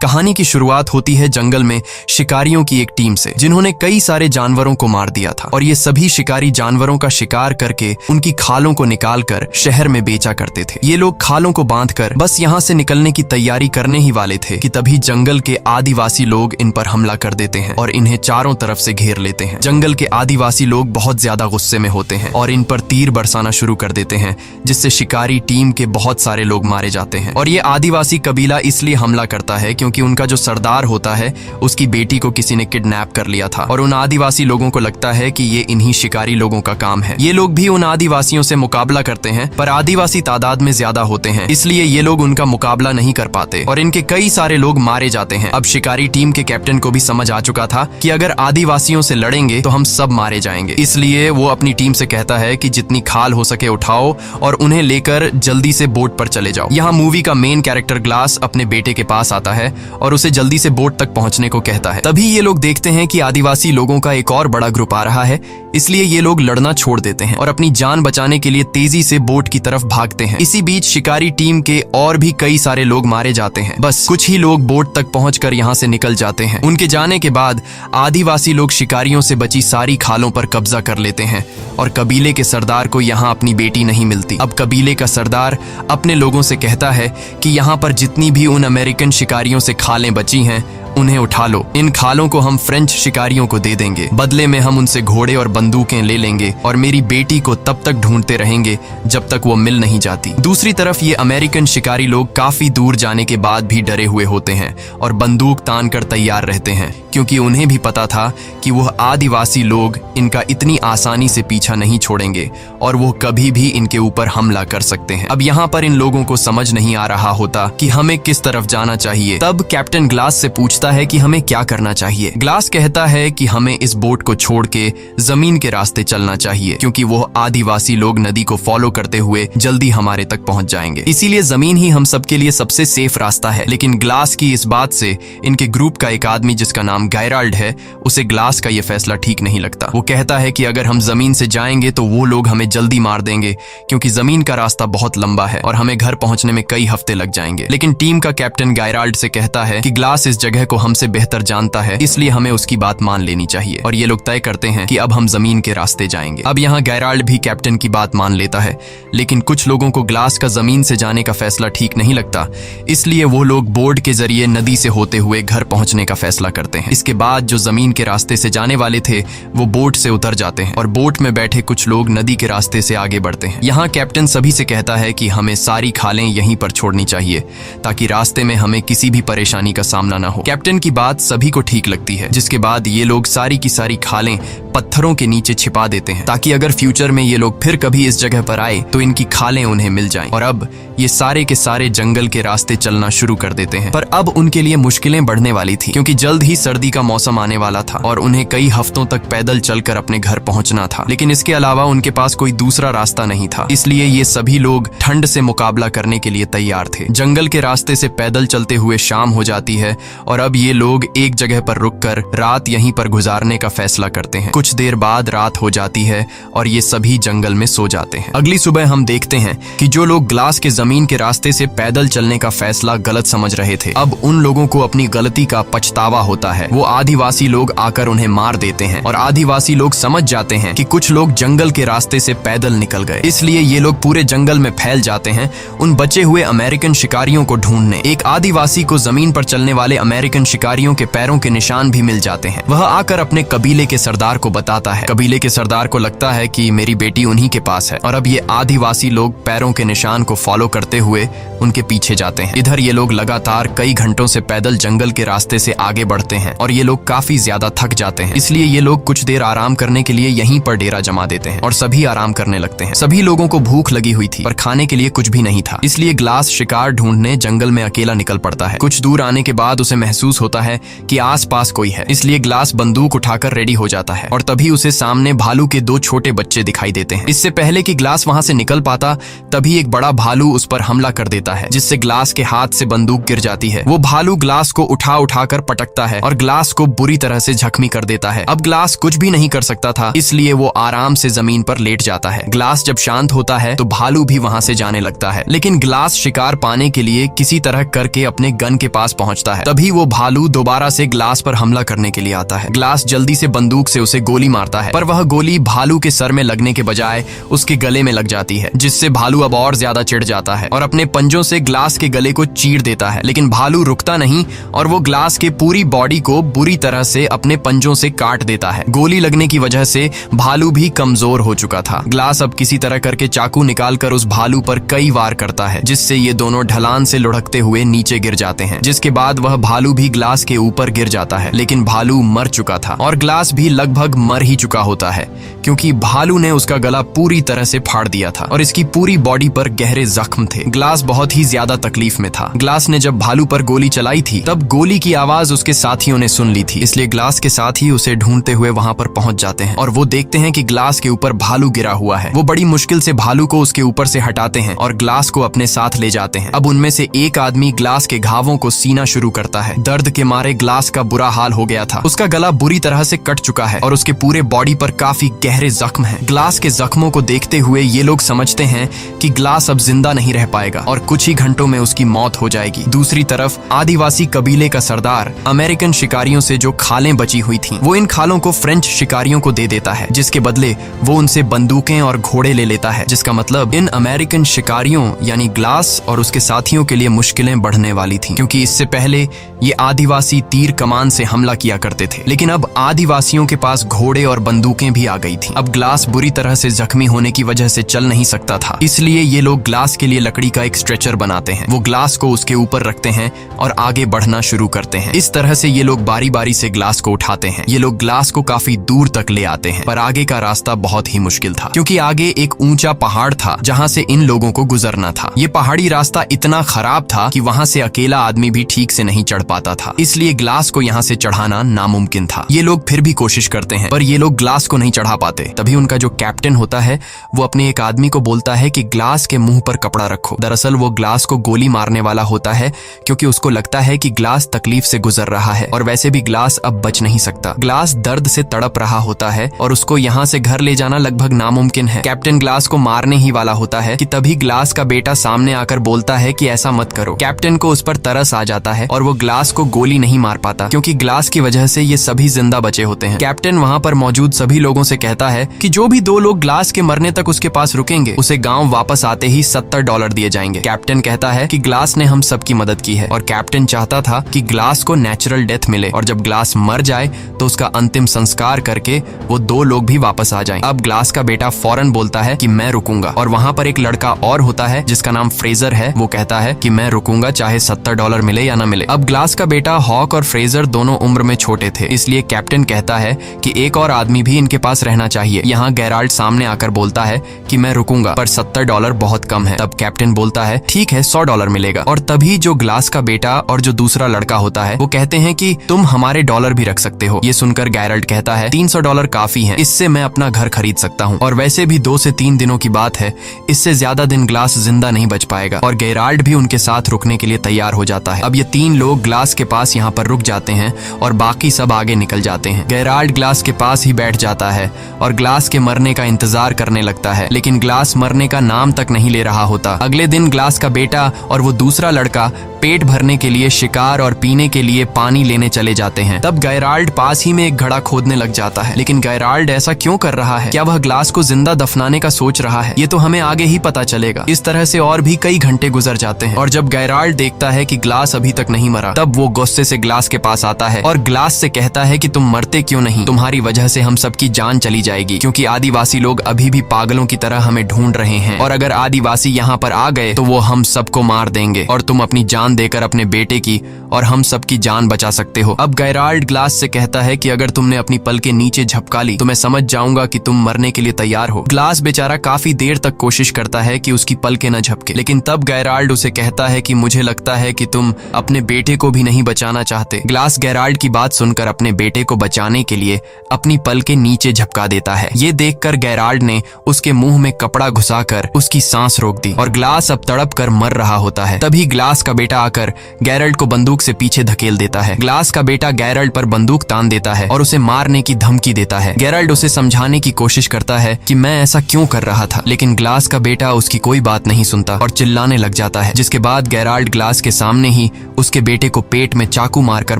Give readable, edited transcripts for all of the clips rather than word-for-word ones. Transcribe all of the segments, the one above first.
कहानी की शुरुआत होती है जंगल में शिकारियों की एक टीम से, जिन्होंने कई सारे जानवरों को मार दिया था और ये सभी शिकारी जानवरों का शिकार करके उनकी खालों को निकालकर शहर में बेचा करते थे। ये लोग खालों को बांधकर बस यहाँ से निकलने की तैयारी करने ही वाले थे कि तभी जंगल के आदिवासी लोग इन पर हमला कर देते हैं और इन्हें चारों तरफ से घेर लेते हैं। जंगल के आदिवासी लोग बहुत ज्यादा गुस्से में होते हैं और इन पर तीर बरसाना शुरू कर देते हैं, जिससे शिकारी टीम के बहुत सारे लोग मारे जाते हैं। और ये आदिवासी कबीला इसलिए हमला करता है क्योंकि उनका जो सरदार होता है उसकी बेटी को किसी ने किडनैप कर लिया था और उन आदिवासी लोगों को लगता है कि ये इन्हीं शिकारी लोगों का काम है। ये लोग भी उन आदिवासियों से मुकाबला करते हैं, पर आदिवासी तादाद में ज्यादा होते हैं, इसलिए ये लोग उनका मुकाबला नहीं कर पाते और इनके कई सारे लोग मारे जाते हैं। अब शिकारी टीम के कैप्टन को भी समझ आ चुका था कि अगर आदिवासियों से लड़ेंगे तो हम सब मारे जाएंगे, इसलिए वो अपनी टीम से कहता है कि जितनी खाल हो सके उठाओ और उन्हें लेकर जल्दी से बोट पर चले जाओ। यहाँ मूवी का मेन कैरेक्टर ग्लास अपने बेटे के पास आता है और उसे जल्दी से बोट तक पहुंचने को कहता है। तभी ये लोग देखते हैं कि आदिवासी लोगों का एक और बड़ा ग्रुप आ रहा है, इसलिए ये लोग लड़ना छोड़ देते हैं और अपनी जान बचाने के लिए तेजी से बोट की तरफ भागते हैं। इसी बीच शिकारी टीम के और भी कई सारे लोग मारे जाते हैं। बस कुछ ही लोग बोट तक पहुंचकर यहाँ से निकल जाते हैं। उनके जाने के बाद आदिवासी लोग शिकारियों से बची सारी खालों पर कब्जा कर लेते हैं और कबीले के सरदार को यहाँ अपनी बेटी नहीं मिलती। अब कबीले का सरदार अपने लोगों से कहता है कि यहाँ पर जितनी भी उन अमेरिकन शिकारियों से खालें बची हैं उन्हें उठा लो। इन खालों को हम फ्रेंच शिकारियों को दे देंगे, बदले में हम उनसे घोड़े और बंदूकें ले लेंगे और मेरी बेटी को तब तक ढूंढते रहेंगे जब तक वो मिल नहीं जाती। दूसरी तरफ ये अमेरिकन शिकारी लोग काफी दूर जाने के बाद भी डरे हुए होते हैं और बंदूक तान कर तैयार रहते हैं, क्योंकि उन्हें भी पता था कि वह आदिवासी लोग इनका इतनी आसानी से पीछा नहीं छोड़ेंगे और वो कभी भी इनके ऊपर हमला कर सकते हैं। अब यहाँ पर इन लोगों को समझ नहीं आ रहा होता कि हमें किस तरफ जाना चाहिए। तब कैप्टन ग्लास से पूछता है कि हमें क्या करना चाहिए। ग्लास कहता है कि हमें इस बोट को छोड़ के जमीन के रास्ते चलना चाहिए, क्योंकि वो आदिवासी लोग नदी को फॉलो करते हुए जल्दी हमारे तक पहुंच जाएंगे, इसीलिए जमीन ही हम सबके लिए सबसे सेफ रास्ता है। लेकिन ग्लास की इस बात से इनके ग्रुप का एक आदमी जिसका नाम गैराल्ड है, उसे ग्लास का ये फैसला ठीक नहीं लगता। वो कहता है कि अगर हम जमीन से जाएंगे तो वो लोग हमें जल्दी मार देंगे, क्योंकि जमीन का रास्ता बहुत लंबा है और हमें घर पहुंचने में कई हफ्ते लग जाएंगे। लेकिन टीम का कैप्टन गैराल्ड से कहता है कि ग्लास इस जगह को हमसे बेहतर जानता है, इसलिए हमें उसकी बात मान लेनी चाहिए और ये लोग तय करते हैं कि अब हम जमीन के रास्ते जाएंगे। अब यहाँ गैराल्ड भी कैप्टन की बात मान लेता है, लेकिन कुछ लोगों को ग्लास का जमीन से जाने का फैसला ठीक नहीं लगता, इसलिए वो लोग बोट के जरिए नदी से होते हुए घर पहुंचने का फैसला करते हैं। इसके बाद जो जमीन के रास्ते से जाने वाले थे वो बोट से उतर जाते हैं और बोट में बैठे कुछ लोग नदी के रास्ते से आगे बढ़ते हैं। यहाँ कैप्टन सभी से कहता है कि हमें सारी खालें यहीं पर छोड़नी चाहिए ताकि रास्ते में हमें किसी भी परेशानी का सामना न हो। कैप्टन की बात सभी को ठीक लगती है, जिसके बाद ये लोग सारी की सारी खालें पत्थरों के नीचे छिपा देते हैं ताकि अगर फ्यूचर में ये लोग फिर कभी इस जगह पर आए तो इनकी खालें उन्हें मिल जाएं। और अब ये सारे के सारे जंगल के रास्ते चलना शुरू कर देते हैं। पर अब उनके लिए मुश्किलें बढ़ने वाली थी, क्योंकि जल्द ही सर्दी का मौसम आने वाला था और उन्हें कई हफ्तों तक पैदल चलकर अपने घर पहुंचना था। लेकिन इसके अलावा उनके पास कोई दूसरा रास्ता नहीं था, इसलिए ये सभी लोग ठंड से मुकाबला करने के लिए तैयार थे। जंगल के रास्ते से पैदल चलते हुए शाम हो जाती है और अब ये लोग एक जगह पर रुककर रात यहीं पर गुजारने का फैसला करते हैं। कुछ देर बाद रात हो जाती है और ये सभी जंगल में सो जाते हैं। अगली सुबह हम देखते हैं कि जो लोग ग्लास के जमीन के रास्ते से पैदल चलने का फैसला गलत समझ रहे थे, अब उन लोगों को अपनी गलती का पछतावा होता है। वो आदिवासी लोग आकर उन्हें मार देते हैं और आदिवासी लोग समझ जाते हैं कि कुछ लोग जंगल के रास्ते से पैदल निकल गए, इसलिए ये लोग पूरे जंगल में फैल जाते हैं उन बचे हुए अमेरिकन शिकारियों को ढूंढने। एक आदिवासी को जमीन पर चलने वाले अमेरिकन शिकारियों के पैरों के निशान भी मिल जाते हैं। वह आकर अपने कबीले के सरदार को बताता है। कबीले के सरदार को लगता है कि मेरी बेटी उन्हीं के पास है और अब ये आदिवासी लोग पैरों के निशान को फॉलो करते हुए उनके पीछे जाते हैं। इधर ये लोग लगातार कई घंटों से पैदल जंगल के रास्ते से आगे बढ़ते हैं और ये लोग काफी ज्यादा थक जाते हैं, इसलिए ये लोग कुछ देर आराम करने के लिए यहीं पर डेरा जमा देते हैं और सभी आराम करने लगते हैं। सभी लोगों को भूख लगी हुई थी पर खाने के लिए कुछ भी नहीं था, इसलिए ग्लास शिकार ढूंढने जंगल में अकेला निकल पड़ता है। कुछ दूर आने के बाद उसे महसूस महसूस होता है कि आसपास कोई है, इसलिए ग्लास बंदूक उठाकर रेडी हो जाता है और तभी उसे सामने भालू के 2 छोटे बच्चे दिखाई देते हैं। इससे पहले कि ग्लास वहां से निकल पाता तभी एक बड़ा भालू उस पर हमला कर देता है, जिससे ग्लास के हाथ से बंदूक गिर जाती है। वो भालू ग्लास को उठाकर पटकता है और ग्लास को बुरी तरह से जख्मी कर देता है। अब ग्लास कुछ भी नहीं कर सकता था, इसलिए वो आराम से जमीन पर लेट जाता है। ग्लास जब शांत होता है तो भालू भी वहां से जाने लगता है, लेकिन ग्लास शिकार पाने के लिए किसी तरह करके अपने गन के पास पहुंचता है। तभी वो भालू दोबारा से ग्लास पर हमला करने के लिए आता है। ग्लास जल्दी से बंदूक से उसे गोली मारता है, पर वह गोली भालू के सर में लगने के बजाय उसके गले में लग जाती है, जिससे भालू अब और ज्यादा चिढ़ जाता है और अपने पंजों से ग्लास के गले को चीर देता है। लेकिन भालू रुकता नहीं और वो ग्लास के पूरी बॉडी को बुरी तरह से अपने पंजों से काट देता है। गोली लगने की वजह से भालू भी कमजोर हो चुका था। ग्लास अब किसी तरह करके चाकू निकालकर उस भालू पर कई वार करता है, जिससे ये दोनों ढलान से लुढ़कते हुए नीचे गिर जाते हैं, जिसके बाद वह भालू भी ग्लास के ऊपर गिर जाता है। लेकिन भालू मर चुका था और ग्लास भी लगभग मर ही चुका होता है, क्योंकि भालू ने उसका गला पूरी तरह से फाड़ दिया था और इसकी पूरी बॉडी पर गहरे जख्म थे। ग्लास बहुत ही ज्यादा तकलीफ में था। ग्लास ने जब भालू पर गोली चलाई थी तब गोली की आवाज उसके साथियों ने सुन ली थी, इसलिए ग्लास के साथी उसे ढूंढते हुए वहां पर पहुंच जाते हैं और वो देखते हैं कि ग्लास के ऊपर भालू गिरा हुआ है। वो बड़ी मुश्किल से भालू को उसके ऊपर से हटाते हैं और ग्लास को अपने साथ ले जाते हैं। अब उनमें से एक आदमी ग्लास के घावों को सीना शुरू करता है। दर्द के मारे ग्लास का बुरा हाल हो गया था। उसका गला बुरी तरह से कट चुका है और उसके पूरे बॉडी पर काफी गहरे जख्म हैं। ग्लास के जख्मों को देखते हुए ये लोग समझते हैं कि ग्लास अब जिंदा नहीं रह पाएगा और कुछ ही घंटों में उसकी मौत हो जाएगी। दूसरी तरफ आदिवासी कबीले का सरदार अमेरिकन शिकारियों से जो खालें बची हुई थीं, वो इन खालों को फ्रेंच शिकारियों को दे देता है, जिसके बदले वो उनसे बंदूकें और घोड़े ले लेता है, जिसका मतलब इन अमेरिकन शिकारियों यानी ग्लास और उसके साथियों के लिए मुश्किलें बढ़ने वाली थीं, क्योंकि इससे पहले ये आदिवासी तीर कमान से हमला किया करते थे, लेकिन अब आदिवासियों के पास घोड़े और बंदूकें भी आ गई थीं। अब ग्लास बुरी तरह से जख्मी होने की वजह से चल नहीं सकता था, इसलिए ये लोग ग्लास के लिए लकड़ी का एक स्ट्रेचर बनाते हैं। वो ग्लास को उसके ऊपर रखते हैं और आगे बढ़ना शुरू करते हैं। इस तरह से ये लोग बारी बारी से ग्लास को उठाते हैं। ये लोग ग्लास को काफी दूर तक ले आते हैं, पर आगे का रास्ता बहुत ही मुश्किल था, क्योंकि आगे एक ऊंचा पहाड़ था जहां से इन लोगों को गुजरना था। ये पहाड़ी रास्ता इतना खराब था कि वहां से अकेला आदमी भी ठीक से नहीं चढ़ पाता था, इसलिए ग्लास को यहाँ से चढ़ाना नामुमकिन था। ये लोग फिर भी कोशिश करते हैं, पर ये लोग ग्लास को नहीं चढ़ा पाते। तभी उनका जो कैप्टन होता है वो अपने एक आदमी को बोलता है कि ग्लास के मुंह पर कपड़ा रखो। दरअसल वो ग्लास को गोली मारने वाला होता है, क्योंकि उसको लगता है कि ग्लास तकलीफ से गुजर रहा है और वैसे भी ग्लास अब बच नहीं सकता। ग्लास दर्द से तड़प रहा होता है और उसको यहाँ से घर ले जाना लगभग नामुमकिन है। कैप्टन ग्लास को मारने ही वाला होता है कि तभी ग्लास का बेटा सामने आकर बोलता है कि ऐसा मत करो। कैप्टन को उस पर तरस आ जाता है और वो ग्लास को गोली नहीं मार पाता, क्योंकि ग्लास की वजह से ये सभी जिंदा बचे होते हैं। कैप्टन वहाँ पर मौजूद सभी लोगों से कहता है कि जो भी 2 लोग ग्लास के मरने तक उसके पास रुकेंगे उसे गाँव वापस आते ही $70 दिए जाएंगे। कैप्टन कहता है कि ग्लास ने हम सबकी मदद की है और कैप्टन चाहता था कि ग्लास को नेचुरल डेथ मिले और जब ग्लास मर जाए तो उसका अंतिम संस्कार करके वो 2 लोग भी वापस आ जाएं। अब ग्लास का बेटा फौरन बोलता है कि मैं रुकूंगा, और वहाँ पर एक लड़का और होता है जिसका नाम फ्रेजर है। वो कहता है कि मैं रुकूंगा चाहे $70 मिले या ना मिले। अब ग्लास का बेटा हॉक और फ्रेजर दोनों उम्र में छोटे थे, इसलिए कैप्टन कहता है कि एक और आदमी भी इनके पास रहना चाहिए। यहाँ गेराल्ड सामने आकर बोलता है कि मैं रुकूंगा, पर $70 बहुत कम है। तब कैप्टन बोलता है ठीक है, $100 मिलेगा। और तभी जो ग्लास का बेटा और जो दूसरा लड़का होता है वो कहते हैं कि तुम हमारे डॉलर भी रख सकते हो। ये सुनकर गेराल्ड कहता है $300 काफी है, इससे मैं अपना घर खरीद सकता हूँ, और वैसे भी 2 से 3 दिनों की बात है, इससे ज्यादा दिन ग्लास जिंदा नहीं बच पाएगा। और गेराल्ड भी उनके साथ रुकने के लिए तैयार हो जाता है। अब ये 3 लोग ग्लास के पास यहाँ पर रुक जाते हैं और बाकी सब आगे निकल जाते हैं। गेराल्ड ग्लास के पास ही बैठ जाता है और ग्लास के मरने का इंतजार करने लगता है, लेकिन ग्लास मरने का नाम तक नहीं ले रहा होता। अगले दिन ग्लास का बेटा और वो दूसरा लड़का पेट भरने के लिए शिकार और पीने के लिए पानी लेने चले जाते हैं। तब गेराल्ड पास ही में एक घड़ा खोदने लग जाता है, लेकिन गेराल्ड ऐसा क्यों कर रहा है? क्या वह ग्लास को जिंदा दफनाने का सोच रहा है? ये तो हमें आगे ही पता चलेगा। इस तरह से और भी कई घंटे गुजर जाते हैं और जब गेराल्ड देखता है कि ग्लास अभी तक नहीं मरा, तब वो गुस्से से ग्लास के पास आता है और ग्लास से कहता है कि तुम मरते क्यों नहीं? तुम्हारी वजह से हम सबकी जान चली जाएगी, क्योंकि आदिवासी लोग अभी भी पागलों की तरह हमें ढूंढ रहे हैं, और अगर आदिवासी यहाँ पर आ गए तो वो हम सबको मार देंगे और तुम अपनी जान जान देकर अपने बेटे की और हम सबकी जान बचा सकते हो। अब गेराल्ड ग्लास से कहता है कि अगर तुमने अपनी पल के नीचे झपका ली तो मैं समझ जाऊंगा कि तुम मरने के लिए तैयार हो। ग्लास बेचारा काफी देर तक कोशिश करता है कि उसकी पलकें न झपके, लेकिन तब गेराल्ड उसे कहता है कि मुझे लगता है कि तुम अपने बेटे को भी नहीं बचाना चाहते। ग्लास गेराल्ड की बात सुनकर अपने बेटे को बचाने के लिए अपनी पलकें नीचे झपका देता है। ये देखकर गेराल्ड ने उसके मुंह में कपड़ा घुसाकर उसकी सांस रोक दी और ग्लास अब तड़प कर मर रहा होता है। तभी ग्लास का बेटा आकर गेराल्ड को बंदूक से पीछे धकेल देता है। ग्लास का बेटा गेराल्ड पर बंदूक तान देता है और उसे मारने की धमकी देता है। गेराल्ड उसे समझाने की कोशिश करता है कि मैं ऐसा क्यों कर रहा था, लेकिन ग्लास का बेटा उसकी कोई बात नहीं सुनता और चिल्लाने लग जाता है, जिसके बाद गेराल्ड ग्लास के सामने ही उसके बेटे को पेट में चाकू मारकर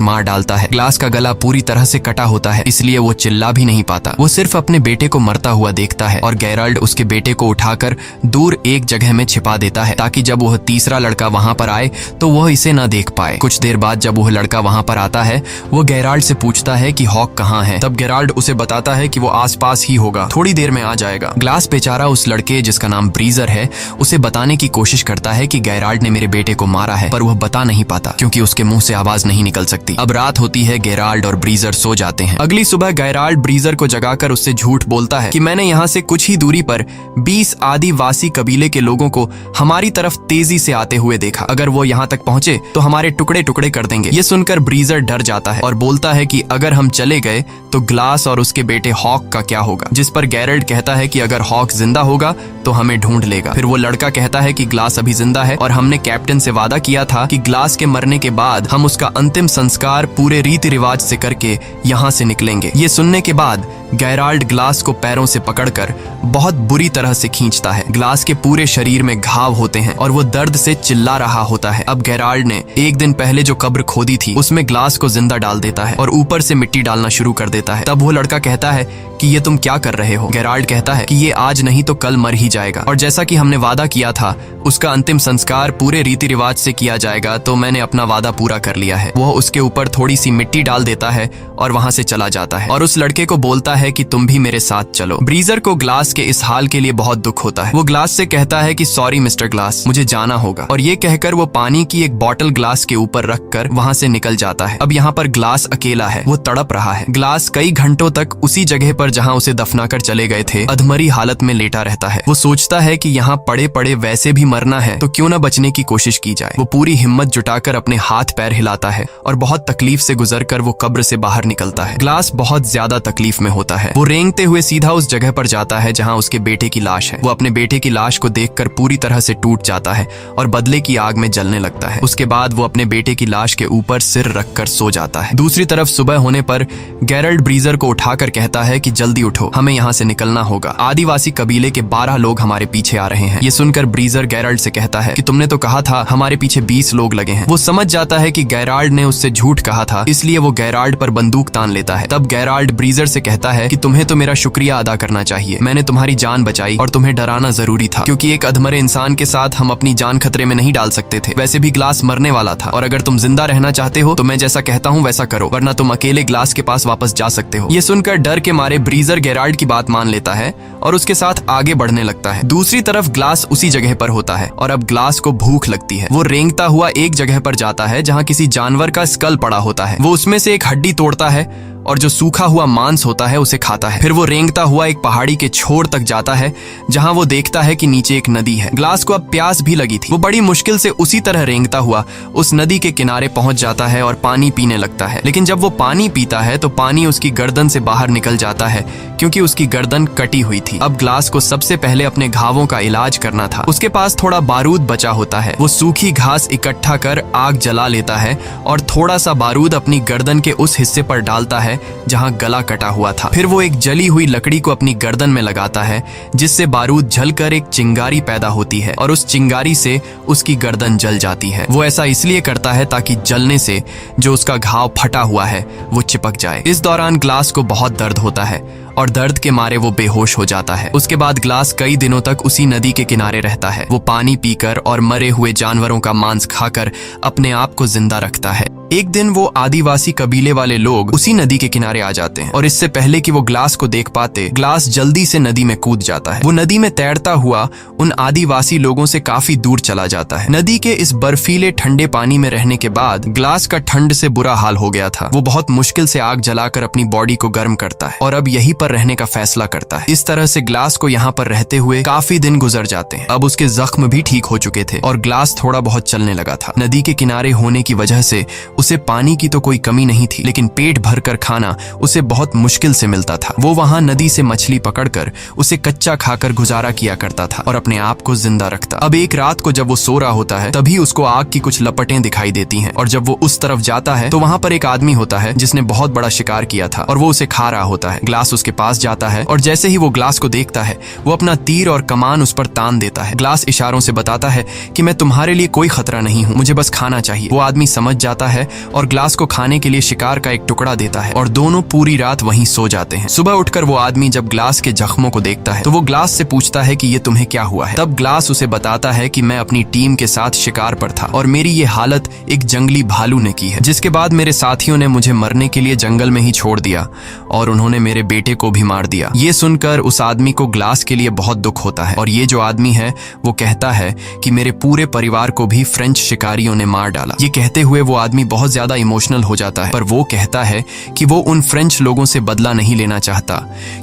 मार डालता है। ग्लास का गला पूरी तरह से कटा होता है, इसलिए वो चिल्ला भी नहीं पाता। वो सिर्फ अपने बेटे को मरता हुआ देखता है और गेराल्ड उसके बेटे को उठाकर दूर एक जगह में छिपा देता है ताकि जब वह तीसरा लड़का वहां पर आए तो वह इसे न देख पाए। कुछ देर बाद जब वह लड़का वहां पर आता है, वो गेराल्ड से पूछता है कि हॉक कहाँ है। तब गेराल्ड उसे बताता है कि वो आसपास ही होगा, थोड़ी देर में आ जाएगा। ग्लास बेचारा उस लड़के जिसका नाम ब्रीजर है उसे बताने की कोशिश करता है कि गेराल्ड ने मेरे बेटे को मारा है, पर वह बता नहीं पाता क्योंकि उसके मुंह से आवाज नहीं निकल सकती। अब रात होती है, गेराल्ड और ब्रीजर सो जाते हैं। अगली सुबह गेराल्ड ब्रीजर को जगाकर उससे झूठ बोलता है कि मैंने यहाँ से कुछ ही दूरी पर 20 आदिवासी कबीले के लोगों को हमारी तरफ तेजी से आते हुए देखा। अगर वो यहाँ तक पहुंचे तो हमारे टुकड़े टुकड़े कर देंगे। ये सुनकर ब्रीजर डर जाता है और बोलता है कि अगर हम चले गए तो ग्लास और उसके बेटे हॉक का क्या होगा, जिस पर गेराल्ड कहता है कि अगर हॉक जिंदा होगा तो हमें ढूंढ लेगा। फिर वो लड़का कहता है कि ग्लास अभी जिंदा है और हमने कैप्टन से वादा किया था कि ग्लास के मरने के बाद हम उसका अंतिम संस्कार पूरे रीति रिवाज से करके यहाँ से निकलेंगे। ये सुनने के बाद गेराल्ड ग्लास को पैरों से पकड़कर बहुत बुरी तरह से खींचता है। ग्लास के पूरे शरीर में घाव होते हैं और वो दर्द से चिल्ला रहा होता है। अब गेराल्ड ने एक दिन पहले जो कब्र खोदी थी उसमें ग्लास को जिंदा डाल देता है और ऊपर से मिट्टी डालना शुरू कर देता है। तब वो लड़का कहता है कि ये तुम क्या कर रहे हो। गेराल्ड कहता है कि ये आज नहीं तो कल मर ही जाएगा और जैसा कि हमने वादा किया था उसका अंतिम संस्कार पूरे रीति रिवाज से किया जाएगा, तो मैंने अपना वादा पूरा कर लिया है। वो उसके ऊपर थोड़ी सी मिट्टी डाल देता है और वहां से चला जाता है और उस लड़के को बोलता है कि तुम भी मेरे साथ चलो। ब्रीजर को ग्लास के इस हाल के लिए बहुत दुख होता है। वो ग्लास से कहता है कि सॉरी मिस्टर ग्लास, मुझे जाना होगा, और ये कहकर वो पानी की एक बॉटल ग्लास के ऊपर रखकर वहां से निकल जाता है। अब यहाँ पर ग्लास अकेला है, वो तड़प रहा है। ग्लास कई घंटों तक उसी जगह पर जहाँ उसे दफनाकर चले गए थे अधमरी हालत में लेटा रहता है। वो सोचता है कि यहाँ पड़े पड़े वैसे भी मरना है तो क्यों न बचने की कोशिश की जाए। वो पूरी हिम्मत जुटाकर अपने हाथ पैर हिलाता है और बहुत तकलीफ से गुजरकर वो कब्र से बाहर निकलता है। ग्लास बहुत ज्यादा तकलीफ में होता है। वो रेंगते हुए सीधा उस जगह पर जाता है जहाँ उसके बेटे की लाश है। वो अपने बेटे की लाश को देखकर पूरी तरह से टूट जाता है और बदले की आग में जलने लगता है। उसके बाद वो अपने बेटे की लाश के ऊपर सिर रखकर सो जाता है। दूसरी तरफ सुबह होने पर गेराल्ड ब्रीजर को उठाकर कहता है कि जल्दी उठो, हमें यहाँ से निकलना होगा। आदिवासी कबीले के 12 लोग हमारे पीछे आ रहे हैं। ये सुनकर ब्रीजर गेराल्ड से कहता है कि तुमने तो कहा था हमारे पीछे 20 लोग लगे हैं। वो समझ जाता है कि गेराल्ड ने उससे झूठ कहा था, इसलिए वो गेराल्ड पर बंदूक तान लेता है। तब गेराल्ड ब्रीजर से कहता है कि तुम्हें तो मेरा शुक्रिया अदा करना चाहिए। मैंने तुम्हारी जान बचाई और तुम्हें डराना जरूरी था, क्योंकि एक अधमरे इंसान के साथ हम अपनी जान खतरे में नहीं डाल सकते थे। वैसे भी ग्लास मरने वाला था और अगर तुम जिंदा रहना चाहते हो तो मैं जैसा कहता हूँ वैसा करो, वरना तुम अकेले ग्लास के पास वापस जा सकते हो। ये सुनकर डर के मारे ब्रीजर गेराल्ड की बात मान लेता है और उसके साथ आगे बढ़ने लगता है। दूसरी तरफ ग्लास उसी जगह पर होता है और अब ग्लास को भूख लगती है। वो रेंगता हुआ एक जगह पर जाता है जहाँ किसी जानवर का स्कल पड़ा होता है। वो उसमें से एक हड्डी तोड़ता है और जो सूखा हुआ मांस होता है उसे खाता है। फिर वो रेंगता हुआ एक पहाड़ी के छोर तक जाता है जहां वो देखता है कि नीचे एक नदी है। ग्लास को अब प्यास भी लगी थी। वो बड़ी मुश्किल से उसी तरह रेंगता हुआ उस नदी के किनारे पहुंच जाता है और पानी पीने लगता है। लेकिन जब वो पानी पीता है तो पानी उसकी गर्दन से बाहर निकल जाता है क्योंकि उसकी गर्दन कटी हुई थी। अब ग्लास को सबसे पहले अपने घावों का इलाज करना था। उसके पास थोड़ा बारूद बचा होता है। वो सूखी घास इकट्ठा कर आग जला लेता है और थोड़ा सा बारूद अपनी गर्दन के उस हिस्से पर डालता है जहां गला कटा हुआ था। फिर वो एक जली हुई लकड़ी को अपनी गर्दन में लगाता है जिससे बारूद जलकर एक चिंगारी पैदा होती है और उस चिंगारी से उसकी गर्दन जल जाती है। वो ऐसा इसलिए करता है ताकि जलने से जो उसका घाव फटा हुआ है वो चिपक जाए। इस दौरान ग्लास को बहुत दर्द होता है और दर्द के मारे वो बेहोश हो जाता है। उसके बाद ग्लास कई दिनों तक उसी नदी के किनारे रहता है। वो पानी पीकर और मरे हुए जानवरों का मांस खाकर अपने आप को जिंदा रखता है। एक दिन वो आदिवासी कबीले वाले लोग उसी नदी के किनारे आ जाते हैं और इससे पहले कि वो ग्लास को देख पाते, ग्लास जल्दी से नदी में कूद जाता है। वो नदी में तैरता हुआ उन आदिवासी लोगों से काफी दूर चला जाता है। नदी के इस बर्फीले ठंडे पानी में रहने के बाद ग्लास का ठंड से बुरा हाल हो गया था। वो बहुत मुश्किल से आग जलाकर अपनी बॉडी को गर्म करता है और अब यहीं पर रहने का फैसला करता है। इस तरह से ग्लास को यहाँ पर रहते हुए काफी दिन गुजर जाते हैं। अब उसके जख्म भी ठीक हो चुके थे और ग्लास थोड़ा बहुत चलने लगा था। नदी के किनारे होने की वजह से उसे पानी की तो कोई कमी नहीं थी, लेकिन पेट भरकर खाना उसे बहुत मुश्किल से मिलता था। वो वहां नदी से मछली पकड़कर उसे कच्चा खाकर गुजारा किया करता था और अपने आप को जिंदा रखता। अब एक रात को जब वो सो रहा होता है तभी उसको आग की कुछ लपटें दिखाई देती हैं और जब वो उस तरफ जाता है तो वहां पर एक आदमी होता है जिसने बहुत बड़ा शिकार किया था और वो उसे खा रहा होता है। ग्लास उसके पास जाता है और जैसे ही वो ग्लास को देखता है वो अपना तीर और कमान उस पर तान देता है। ग्लास इशारों से बताता है कि मैं तुम्हारे लिए कोई खतरा नहीं हूँ, मुझे बस खाना चाहिए। वो आदमी समझ जाता है और ग्लास को खाने के लिए शिकार का एक टुकड़ा देता है और दोनों पूरी रात वहीं सो जाते हैं। सुबह उठकर वो आदमी जब ग्लास के जख्मों को देखता है तो वो ग्लास से पूछता है कि ये तुम्हें क्या हुआ है। तब ग्लास उसे बताता है कि मैं अपनी टीम के साथ शिकार पर था और मेरी ये हालत एक जंगली भालू ने की है, जिसके बाद मेरे साथियों ने मुझे मरने के लिए जंगल में ही छोड़ दिया और उन्होंने मेरे बेटे को भी मार दिया। ये सुनकर उस आदमी को ग्लास के लिए बहुत दुख होता है और ये जो आदमी है वो कहता है कि मेरे पूरे परिवार को भी फ्रेंच शिकारियों ने मार डाला। ये कहते हुए वो आदमी बहुत ज्यादा इमोशनल हो जाता है, पर वो कहता है कि वो उन फ्रेंच लोगों से बदला नहीं लेना चाहता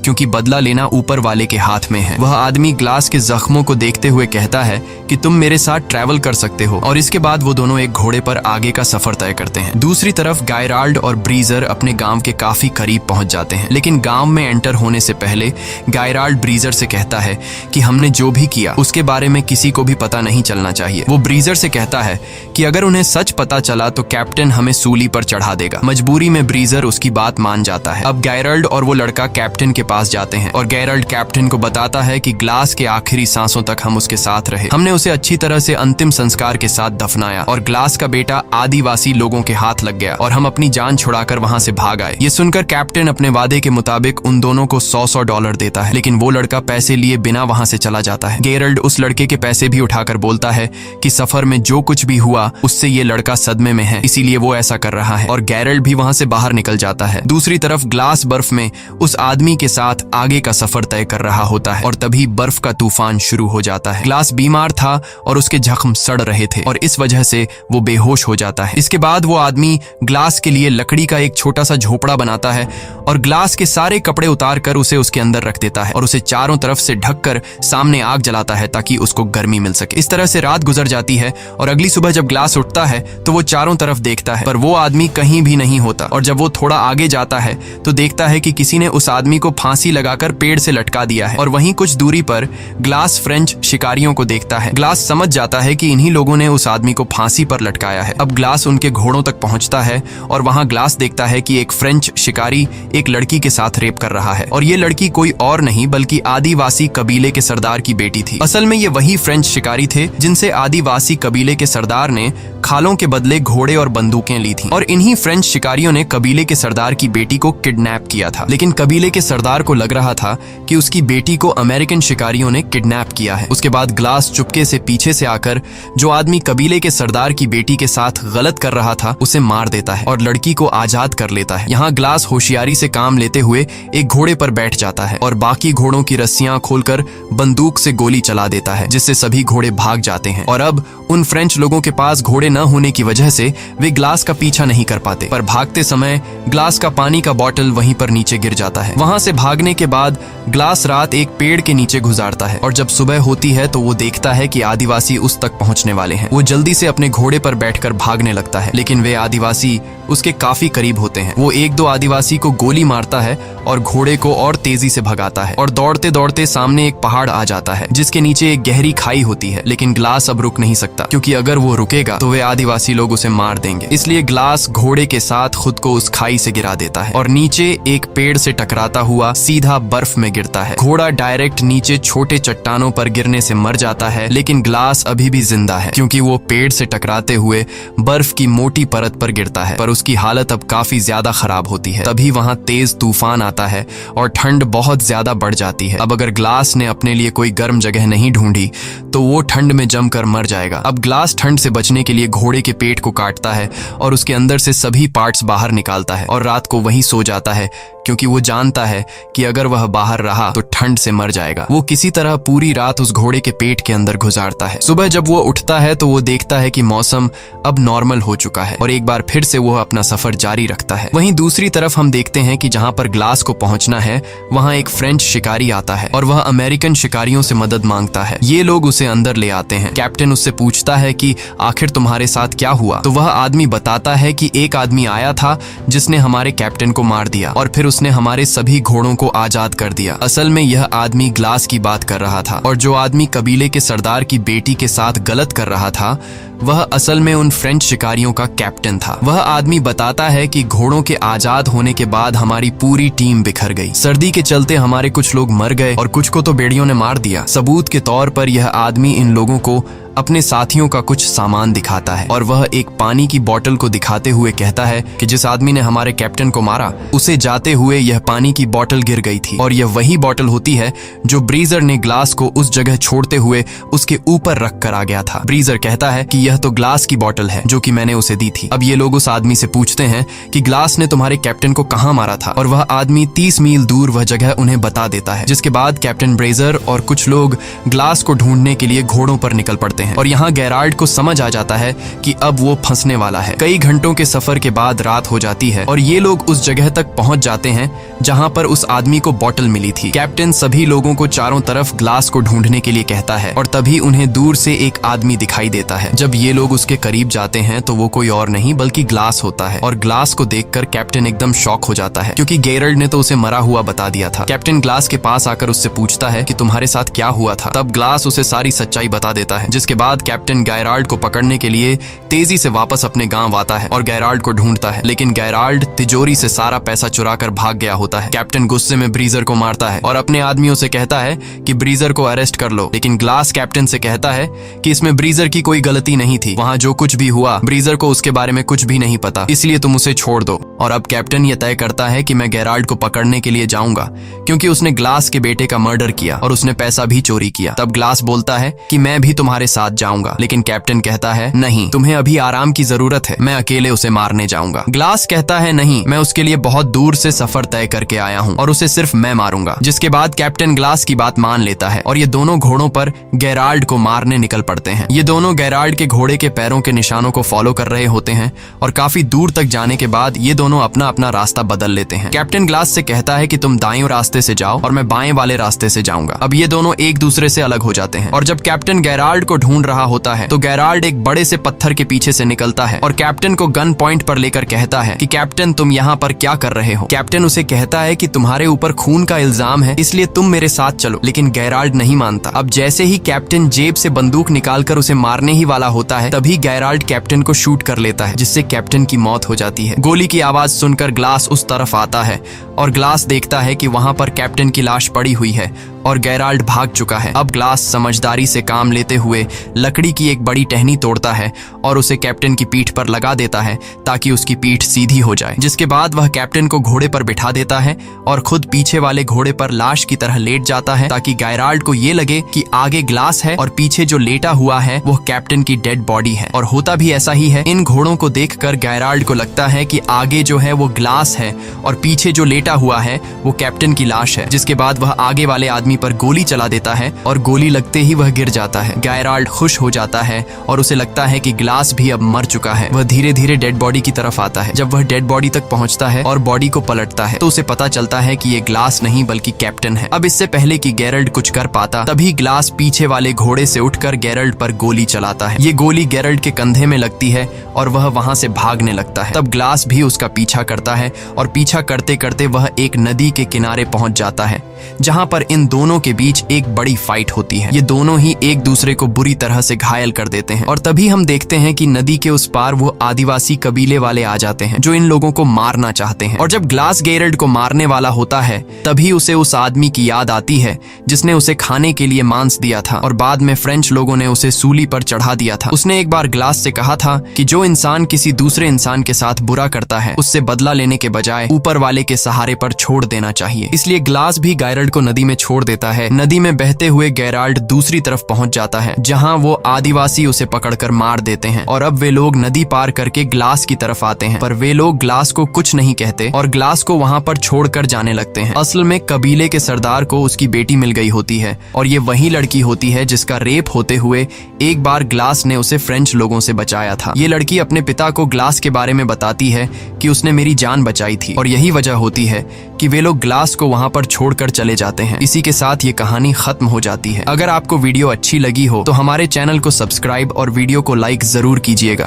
क्योंकि बदला लेना ऊपर वाले के हाथ में है। वह आदमी ग्लास के जख्मों को देखते हुए कहता है कि तुम मेरे साथ ट्रैवल कर सकते हो और इसके बाद वो दोनों एक घोड़े पर आगे का सफर तय करते हैं। दूसरी तरफ गायराल्ड और ब्रीजर अपने गांव के काफी करीब पहुंच जाते हैं, लेकिन गांव में एंटर होने से पहले गायराल्ड ब्रीजर से कहता है कि हमने जो भी किया उसके बारे में किसी को भी पता नहीं चलना चाहिए। वो ब्रीजर से कहता है कि अगर उन्हें सच पता चला तो कैप्टन हमें सूली पर चढ़ा देगा। मजबूरी में ब्रीजर उसकी बात मान जाता है। अब गैरल्ड और वो लड़का कैप्टन के पास जाते हैं और गैरल्ड कैप्टन को बताता है कि ग्लास के आखिरी सांसों तक हम उसके साथ रहे, हमने उसे अच्छी तरह से अंतिम संस्कार के साथ दफनाया और ग्लास का बेटा आदिवासी लोगों के हाथ लग गया और हम अपनी जान छुड़ाकर वहां से भाग आए। ये सुनकर कैप्टन अपने वादे के मुताबिक उन दोनों को $100 देता है, लेकिन वो लड़का पैसे लिए बिना वहां से चला जाता है। गैरल्ड उस लड़के के पैसे भी उठाकर बोलता है कि सफर में जो कुछ भी हुआ उससे ये लड़का सदमे में है, इसीलिए वो ऐसा कर रहा है और गैरल्ड भी वहां से बाहर निकल जाता है। दूसरी तरफ ग्लास बर्फ में उस आदमी के साथ आगे का सफर तय कर रहा होता है और तभी बर्फ का तूफान शुरू हो जाता है। ग्लास बीमार था और उसके जख्म सड़ रहे थे और इस वजह से वो बेहोश हो जाता है। इसके बाद वो आदमी ग्लास के लिए लकड़ी का एक छोटा सा झोपड़ा बनाता है और ग्लास के सारे कपड़े उतार कर उसे उसके अंदर रख देता है और उसे चारों तरफ से ढककर सामने आग जलाता है ताकि उसको गर्मी मिल सके। इस तरह से रात गुजर जाती है और अगली सुबह जब ग्लास उठता है तो वो चारों तरफ देखता है पर वो आदमी कहीं भी नहीं होता और जब वो थोड़ा आगे जाता है तो देखता है कि किसी ने उस आदमी को फांसी लगाकर पेड़ से लटका दिया है और वहीं कुछ दूरी पर ग्लास फ्रेंच शिकारियों को देखता है। ग्लास समझ जाता है कि इन्हीं लोगों ने उस आदमी को फांसी पर लटकाया है। अब ग्लास उनके घोड़ों तक पहुंचता है और वहां ग्लास देखता है कि एक फ्रेंच शिकारी एक लड़की के साथ रेप कर रहा है और ये लड़की कोई और नहीं बल्कि आदिवासी कबीले के सरदार की बेटी थी। असल में ये वही फ्रेंच शिकारी थे जिनसे आदिवासी कबीले के सरदार ने खालों के बदले घोड़े और बंदूकें ली थी और इन्हीं फ्रेंच शिकारियों ने कबीले के सरदार की बेटी को किडनैप किया था। लेकिन कबीले के सरदार को लग रहा था कि उसकी बेटी को अमेरिकन शिकारियों ने किडनैप किया है। उसके बाद ग्लास चुपके से पीछे से आकर जो आदमी कबीले के सरदार की बेटी के साथ गलत कर रहा था उसे मार देता है और लड़की को आजाद कर लेता है। यहाँ ग्लास होशियारी से काम लेते हुए एक घोड़े पर बैठ जाता है और बाकी घोड़ों की रस्सियां खोलकर बंदूक से गोली चला देता है जिससे सभी घोड़े भाग जाते हैं और अब उन फ्रेंच लोगों के पास घोड़े न होने की वजह से वे ग्लास का पीछा नहीं कर पाते, पर भागते समय ग्लास का पानी का बोतल वहीं पर नीचे गिर जाता है। वहां से भागने के बाद ग्लास रात एक पेड़ के नीचे गुजारता है और जब सुबह होती है तो वो देखता है कि आदिवासी उस तक पहुंचने वाले हैं। वो जल्दी से अपने घोड़े पर बैठकर भागने लगता है, लेकिन वे आदिवासी उसके काफी करीब होते हैं। वो एक दो आदिवासी को गोली मारता है और घोड़े को और तेजी से भगाता है और दौड़ते दौड़ते सामने एक पहाड़ आ जाता है जिसके नीचे एक गहरी खाई होती है। लेकिन ग्लास अब रुक नहीं सकता क्योंकि अगर वो रुकेगा तो वे आदिवासी लोग उसे मार देंगे। इसलिए ग्लास घोड़े के साथ खुद को उस खाई से गिरा देता है और नीचे एक पेड़ से टकराता हुआ सीधा बर्फ में गिरता है। घोड़ा डायरेक्ट नीचे छोटे चट्टानों पर गिरने से मर जाता है, लेकिन ग्लास अभी भी जिंदा है क्योंकि वो पेड़ से टकराते हुए बर्फ की मोटी परत पर गिरता है, पर उसकी हालत अब काफी ज्यादा खराब होती है। तभी वहां तेज तूफान आता है है और ठंड बहुत ज्यादा बढ़ जाती है। अब अगर ग्लास ने अपने लिए कोई गर्म जगह नहीं ढूंढी तो वो ठंड में जमकर मर जाएगा। अब ग्लास ठंड से बचने के लिए घोड़े के पेट को काटता है और उसके अंदर से सभी पार्ट्स बाहर निकालता है और रात को वहीं सो जाता है, क्योंकि वो जानता है कि अगर वह बाहर रहा तो ठंड से मर जाएगा। वो किसी तरह पूरी रात उस घोड़े के पेट के अंदर गुजारता है। सुबह जब वो उठता है तो वो देखता है कि मौसम अब नॉर्मल हो चुका है और एक बार फिर से वो अपना सफर जारी रखता है। वहीं दूसरी तरफ हम देखते हैं कि जहां पर ग्लास को पहुंचना है वहां एक फ्रेंच शिकारी आता है और वह अमेरिकन शिकारियों से मदद मांगता है। ये लोग उसे अंदर ले आते हैं। कैप्टन उससे पूछता है कि आखिर तुम्हारे साथ क्या हुआ? तो वह आदमी बताता है कि एक आदमी आया था जिसने हमारे कैप्टन को मार दिया और फिर उसने हमारे सभी घोड़ों को आजाद कर दिया। असल में यह आदमी ग्लास की बात कर रहा था और जो आदमी कबीले के सरदार की बेटी के साथ गलत कर रहा था वह असल में उन फ्रेंच शिकारियों का कैप्टन था। वह आदमी बताता है कि घोड़ों के आजाद होने के बाद हमारी पूरी टीम बिखर गई। सर्दी के चलते हमारे कुछ लोग मर गए और कुछ को तो बेड़ियों ने मार दिया। सबूत के तौर पर यह आदमी इन लोगों को अपने साथियों का कुछ सामान दिखाता है और वह एक पानी की बोतल को दिखाते हुए कहता है कि जिस आदमी ने हमारे कैप्टन को मारा उसे जाते हुए यह पानी की बोतल गिर गई थी और यह वही बोतल होती है जो ब्रीजर ने ग्लास को उस जगह छोड़ते हुए उसके ऊपर रख कर आ गया था। ब्रीजर कहता है कि यह तो ग्लास की बोतल है जो कि मैंने उसे दी थी। अब ये लोग उस आदमी से पूछते हैं कि ग्लास ने तुम्हारे कैप्टन को कहाँ मारा था और वह आदमी 30 मील दूर वह जगह उन्हें बता देता है। जिसके बाद कैप्टन ब्रेजर और कुछ लोग ग्लास को ढूंढने के लिए घोड़ों पर निकल पड़ते हैं और यहाँ गेराल्ड को समझ आ जाता है कि अब वो फंसने वाला है। कई घंटों के सफर के बाद रात हो जाती है और ये लोग उस जगह तक पहुंच जाते हैं जहां पर उस आदमी को बोतल मिली थी। कैप्टन सभी लोगों को चारों तरफ ग्लास को ढूंढने के लिए कहता है और तभी उन्हें दूर से एक आदमी दिखाई देता है। जब ये लोग उसके करीब जाते हैं तो वो कोई और नहीं बल्कि ग्लास होता है और ग्लास को देखकर कैप्टन एकदम शॉक हो जाता है, क्योंकि गेराल्ड ने तो उसे मरा हुआ बता दिया था। कैप्टन ग्लास के पास आकर उससे पूछता है कि तुम्हारे साथ क्या हुआ था। तब ग्लास उसे सारी सच्चाई बता देता है। जिसके बाद कैप्टन गेराल्ड को पकड़ने के लिए तेजी से वापस अपने गांव आता है और गेराल्ड को ढूंढता है, लेकिन गेराल्ड तिजोरी से सारा पैसा चुराकर भाग गया होता है। कैप्टन गुस्से में ब्रीजर को मारता है और अपने आदमियों से कहता है कि ब्रीजर को अरेस्ट कर लो, लेकिन ग्लास कैप्टन से कहता है कि इसमें ब्रीजर की कोई गलती नहीं थी। वहां जो कुछ भी हुआ ब्रीजर को उसके बारे में कुछ भी नहीं पता, इसलिए तुम उसे छोड़ दो। और अब कैप्टन यह तय करता है कि मैं गेराल्ड को पकड़ने के लिए जाऊंगा, क्योंकि उसने ग्लास के बेटे का मर्डर किया और उसने पैसा भी चोरी किया। तब ग्लास बोलता है कि मैं भी तुम्हारे साथ जाऊंगा, लेकिन कैप्टन कहता है नहीं, तुम्हें अभी आराम की जरूरत है, मैं अकेले उसे मारने जाऊंगा। ग्लास कहता है नहीं, मैं उसके लिए बहुत दूर से सफर तय करके आया हूँ और उसे सिर्फ मैं मारूंगा। जिसके बाद कैप्टन ग्लास की बात मान लेता है और ये दोनों घोड़ों पर गेराल्ड को मारने निकल पड़ते हैं। ये दोनों गेराल्ड के घोड़े के पैरों के निशानों को फॉलो कर रहे होते हैं और काफी दूर तक जाने के बाद ये दोनों अपना अपना रास्ता बदल लेते हैं। कैप्टन ग्लास से कहता है कि तुम दाएं रास्ते से जाओ और मैं बाएं वाले रास्ते से जाऊंगा। अब ये दोनों एक दूसरे से अलग हो जाते हैं और जब कैप्टन गेराल्ड को ढूंढ रहा होता है तो गेराल्ड एक बड़े से पत्थर के पीछे से निकलता है और कैप्टन को गन पॉइंट पर लेकर कहता है कि कैप्टन तुम यहाँ पर क्या कर रहे हो। कैप्टन उसे कहता है कि तुम्हारे ऊपर खून का इल्जाम है, इसलिए तुम मेरे साथ चलो, लेकिन गेराल्ड नहीं मानता। अब जैसे ही कैप्टन जेब से बंदूक निकालकर उसे मारने ही वाला होता है तभी गेराल्ड कैप्टन को शूट कर लेता है, जिससे कैप्टन की मौत हो जाती है। गोली की आवाज सुनकर ग्लास उस तरफ आता है और ग्लास देखता है कि वहां पर कैप्टन की लाश पड़ी हुई है और गेराल्ड भाग चुका है। अब ग्लास समझदारी से काम लेते हुए लकड़ी की एक बड़ी टहनी तोड़ता है और उसे कैप्टन की पीठ पर लगा देता है ताकि उसकी पीठ सीधी हो जाए। जिसके बाद वह कैप्टन को घोड़े पर बिठा देता है और खुद पीछे वाले घोड़े पर लाश की तरह लेट जाता है ताकि गेराल्ड को ये लगे कि आगे ग्लास है और पीछे जो लेटा हुआ है वो कैप्टन की डेड बॉडी है। और होता भी ऐसा ही है। इन घोड़ों को देखकर गेराल्ड को लगता है कि आगे जो है वो ग्लास है और पीछे जो लेटा हुआ है वो कैप्टन की लाश है। जिसके बाद वह आगे वाले आदमी पर गोली चला देता है और गोली लगते ही वह गिर जाता है। गेराल्ड खुश हो जाता है और उसे लगता है कि ग्लास भी अब मर चुका है। वह धीरे धीरे डेड बॉडी की तरफ आता है। जब वह डेड बॉडी तक पहुंचता है और बॉडी को पलटता है तो उसे पता चलता है कि ये ग्लास नहीं बल्कि कैप्टन है। अब इससे पहले कि गेराल्ड कुछ कर पाता तभी ग्लास पीछे वाले घोड़े से उठकर गेराल्ड पर गोली चलाता है। ये गोली गेराल्ड के कंधे में लगती है और वह वहां से भागने लगता है। तब ग्लास भी उसका पीछा करता है और पीछा करते करते वह एक नदी के किनारे पहुंच जाता है जहां पर इन दोनों के बीच एक बड़ी फाइट होती है। ये दोनों ही एक दूसरे को बुरी तरह से घायल कर देते हैं और तभी हम देखते हैं कि नदी के उस पार वो आदिवासी कबीले वाले आ जाते हैं जो इन लोगों को मारना चाहते हैं। और जब ग्लास गेरल्ड को मारने वाला होता है तभी उसे उस आदमी की याद आती है जिसने उसे खाने के लिए मांस दिया था और बाद में फ्रेंच लोगों ने उसे सूली पर चढ़ा दिया था। उसने एक बार ग्लास से कहा था कि जो इंसान किसी दूसरे इंसान के साथ बुरा करता है उससे बदला लेने के बजाय ऊपर वाले के सहारे पर छोड़ देना चाहिए। इसलिए ग्लास भी गेराल्ड को नदी में छोड़ देता है। नदी में बहते हुए गेराल्ड दूसरी तरफ पहुंच जाता है जहां वो आदिवासी उसे पकड़कर मार देते हैं और अब वे लोग नदी पार करके ग्लास की तरफ आते हैं, पर वे लोग ग्लास को कुछ नहीं कहते और ग्लास को वहां पर छोड़कर जाने लगते हैं। असल में कबीले के सरदार को उसकी बेटी मिल गई होती है और ये वही लड़की होती है जिसका रेप होते हुए एक बार ग्लास ने उसे फ्रेंच लोगों से बचाया था। ये लड़की अपने पिता को ग्लास के बारे में बताती है कि उसने मेरी जान बचाई थी और यही वजह होती है कि वे लोग ग्लास को वहां पर छोड़कर चले जाते हैं। इसी के साथ ये कहानी खत्म हो जाती है। अगर आपको वीडियो अच्छी लगी हो तो हमारे चैनल को सब्सक्राइब और वीडियो को लाइक जरूर कीजिएगा।